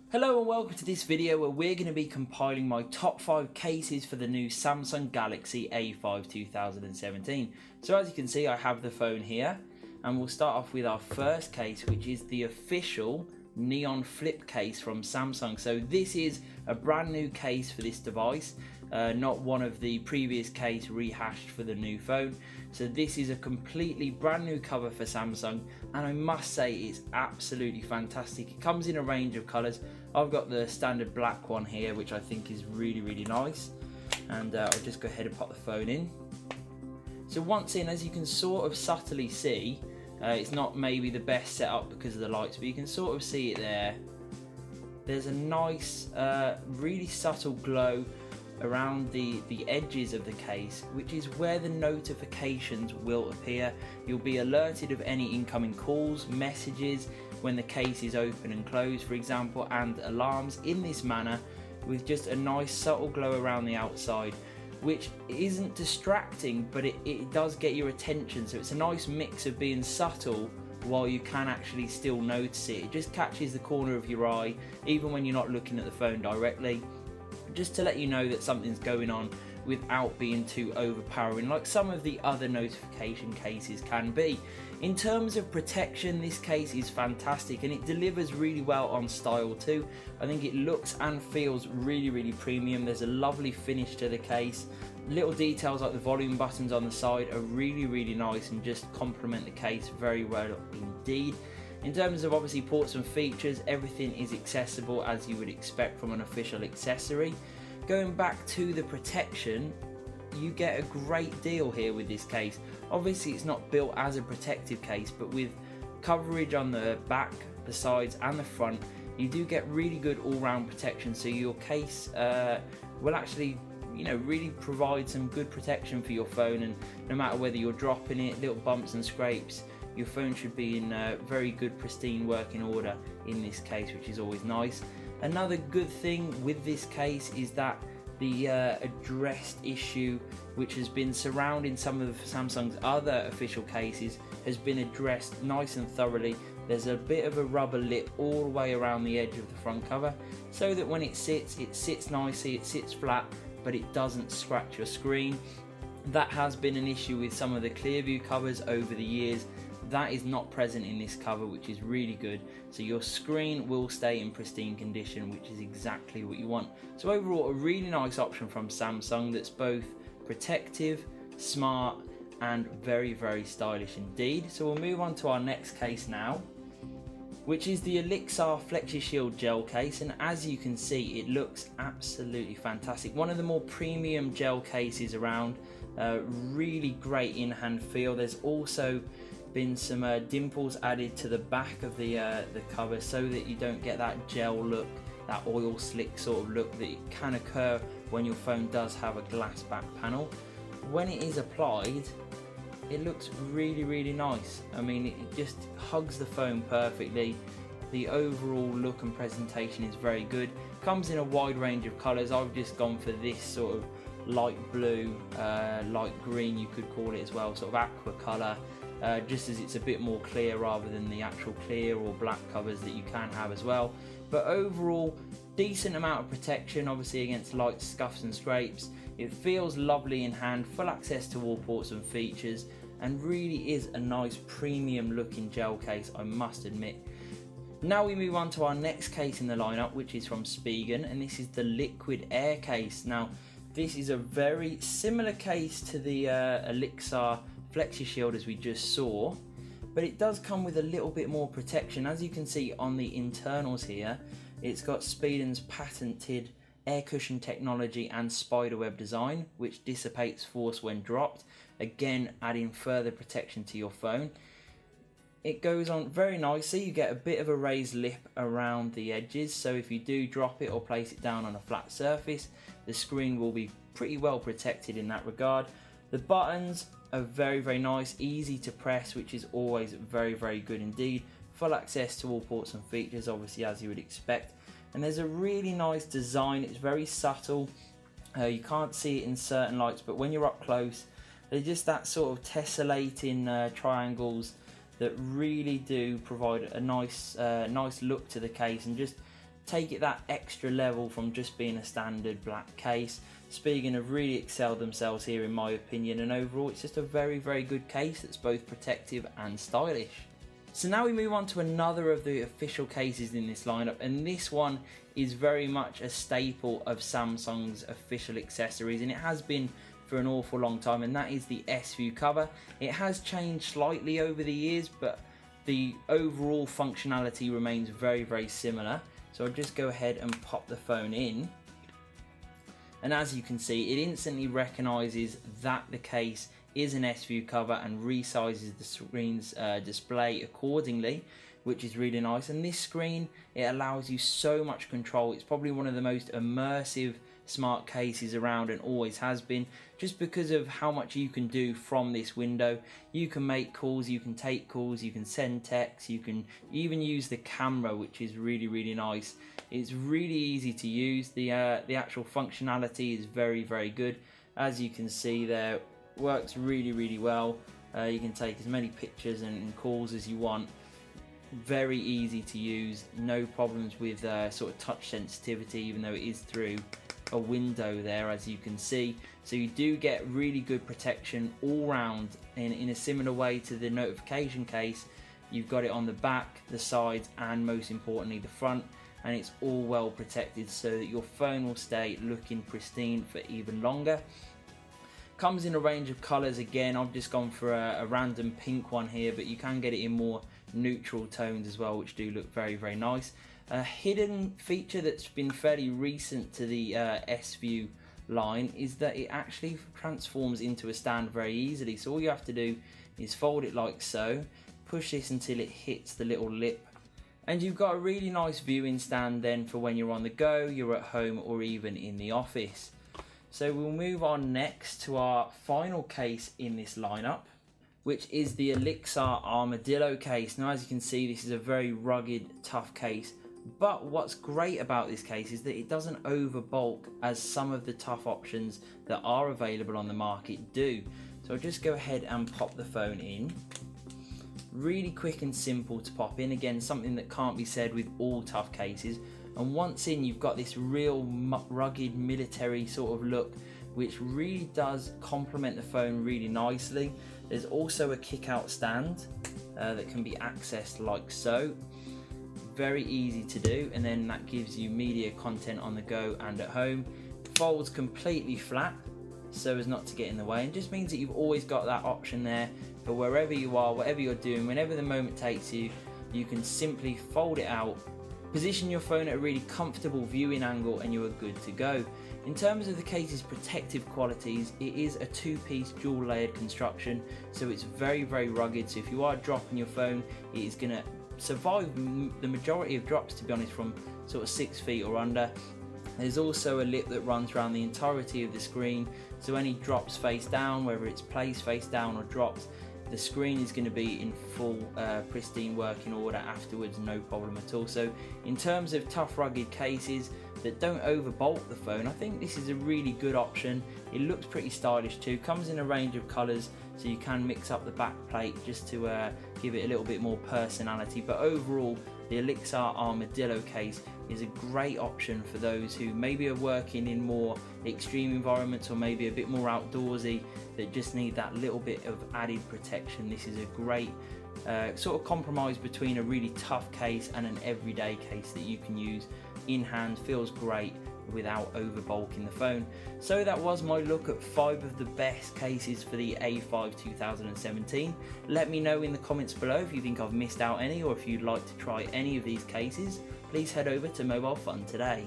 Hello and welcome to this video where we're going to be compiling my top 5 cases for the new Samsung Galaxy A5 2017. So as you can see, I have the phone here and we'll start off with our first case, which is the official neon flip case from Samsung. So this is a brand new case for this device, not one of the previous case rehashed for the new phone. So this is a completely brand new cover for Samsung, and I must say it's absolutely fantastic. It comes in a range of colours. I've got the standard black one here, which I think is really nice, and I'll just go ahead and pop the phone in. So once in, as you can sort of subtly see, it's not maybe the best setup because of the lights, but you can sort of see it there. There's a nice, really subtle glow around the edges of the case, which is where the notifications will appear. You'll be alerted of any incoming calls, messages, when the case is open and closed, for example, and alarms in this manner, with just a nice subtle glow around the outside, which isn't distracting, but it does get your attention. So it's a nice mix of being subtle while you can actually still notice it. It just catches the corner of your eye, even when you're not looking at the phone directly, just to let you know that something's going on without being too overpowering like some of the other notification cases can be. In terms of protection, this case is fantastic and it delivers really well on style too. I think it looks and feels really premium. There's a lovely finish to the case. Little details like the volume buttons on the side are really nice and just complement the case very well indeed. In terms of obviously ports and features, everything is accessible as you would expect from an official accessory. Going back to the protection, you get a great deal here with this case. Obviously it's not built as a protective case, but with coverage on the back, the sides and the front, you do get really good all-round protection. So your case will actually really provide some good protection for your phone, and no matter whether you're dropping it, little bumps and scrapes, your phone should be in very good pristine working order in this case, which is always nice. Another good thing with this case is that the addressed issue, which has been surrounding some of Samsung's other official cases, has been addressed nice and thoroughly. There's a bit of a rubber lip all the way around the edge of the front cover, so that when it sits nicely, it sits flat, but it doesn't scratch your screen. That has been an issue with some of the Clearview covers over the years. That is not present in this cover, which is really good. So your screen will stay in pristine condition, which is exactly what you want. So overall, a really nice option from Samsung that's both protective, smart, and very stylish indeed. So we'll move on to our next case now, which is the Olixar FlexiShield gel case, and as you can see, it looks absolutely fantastic. One of the more premium gel cases around, really great in-hand feel. There's also been some dimples added to the back of the cover so that you don't get that gel look, that oil slick sort of look that can occur when your phone does have a glass back panel. When it is applied, it looks really nice. I mean, it just hugs the phone perfectly. The overall look and presentation is very good. Comes in a wide range of colours. I've just gone for this sort of light blue, light green you could call it as well, sort of aqua colour, just as it's a bit more clear rather than the actual clear or black covers that you can have as well. But overall, decent amount of protection, obviously against light scuffs and scrapes. It feels lovely in hand, full access to all ports and features, and really is a nice premium looking gel case, I must admit. Now we move on to our next case in the lineup, which is from Spigen, and this is the Liquid Air case. Now this is a very similar case to the Olixar FlexiShield as we just saw, but it does come with a little bit more protection. As you can see on the internals here, it's got Spigen's patented air cushion technology and spiderweb design, which dissipates force when dropped, again adding further protection to your phone. It goes on very nicely. You get a bit of a raised lip around the edges, so if you do drop it or place it down on a flat surface, the screen will be pretty well protected in that regard. The buttons are very nice, easy to press, which is always very good indeed. Full access to all ports and features, obviously, as you would expect. And there's a really nice design. It's very subtle. You can't see it in certain lights, but when you're up close, they're just that sort of tessellating triangles that really do provide a nice look to the case and just take it that extra level from just being a standard black case. Spigen have really excelled themselves here in my opinion, and overall it's just a very good case that's both protective and stylish. So now we move on to another of the official cases in this lineup, and this one is very much a staple of Samsung's official accessories, and it has been for an awful long time, and that is the S-View cover. It has changed slightly over the years, but the overall functionality remains very similar. So I'll just go ahead and pop the phone in, and as you can see, it instantly recognises that the case is an S-View cover and resizes the screen's display accordingly, which is really nice. And this screen, it allows you so much control. It's probably one of the most immersive smart cases around, and always has been, just because of how much you can do from this window. You can make calls, you can take calls, you can send texts, you can even use the camera, which is really nice. It's really easy to use. The actual functionality is very good. As you can see there, works really well. You can take as many pictures and calls as you want. Very easy to use, no problems with sort of touch sensitivity, even though it is through a window there, as you can see. So you do get really good protection all round, in a similar way to the notification case. You've got it on the back, the sides, and most importantly the front, and it's all well protected so that your phone will stay looking pristine for even longer. Comes in a range of colours. Again, I've just gone for a random pink one here, but you can get it in more neutral tones as well, which do look very nice. A hidden feature that's been fairly recent to the S-View line is that it actually transforms into a stand very easily. So all you have to do is fold it like so, push this until it hits the little lip, and you've got a really nice viewing stand then for when you're on the go, you're at home, or even in the office. So we'll move on next to our final case in this lineup, which is the Olixar Armourdillo case. Now, as you can see, this is a very rugged, tough case, but what's great about this case is that it doesn't over bulk as some of the tough options that are available on the market do. So I'll just go ahead and pop the phone in. Really quick and simple to pop in. Again, something that can't be said with all tough cases. And once in, you've got this real rugged military sort of look, which really does complement the phone really nicely. There's also a kick-out stand that can be accessed like so. Very easy to do, and then that gives you media content on the go and at home. Folds completely flat so as not to get in the way, and just means that you've always got that option there for wherever you are, whatever you're doing, whenever the moment takes you, you can simply fold it out, position your phone at a really comfortable viewing angle, and you are good to go. In terms of the case's protective qualities, it is a two-piece dual layered construction, so it's very rugged. So if you are dropping your phone, it is going to survive the majority of drops, to be honest, from sort of 6 feet or under. There's also a lip that runs around the entirety of the screen, so any drops face down, whether it's placed face down or dropped, the screen is going to be in full pristine working order afterwards, no problem at all. So in terms of tough rugged cases that don't over bulk the phone, I think this is a really good option. It looks pretty stylish too, comes in a range of colours, so you can mix up the back plate just to give it a little bit more personality. But overall, the Olixar Armourdillo case is a great option for those who maybe are working in more extreme environments, or maybe a bit more outdoorsy, that just need that little bit of added protection. This is a great sort of compromise between a really tough case and an everyday case that you can use in hand. Feels great without over bulking the phone. So that was my look at 5 of the best cases for the A5 2017. Let me know in the comments below if you think I've missed out any, or if you'd like to try any of these cases. Please head over to Mobile Fun today.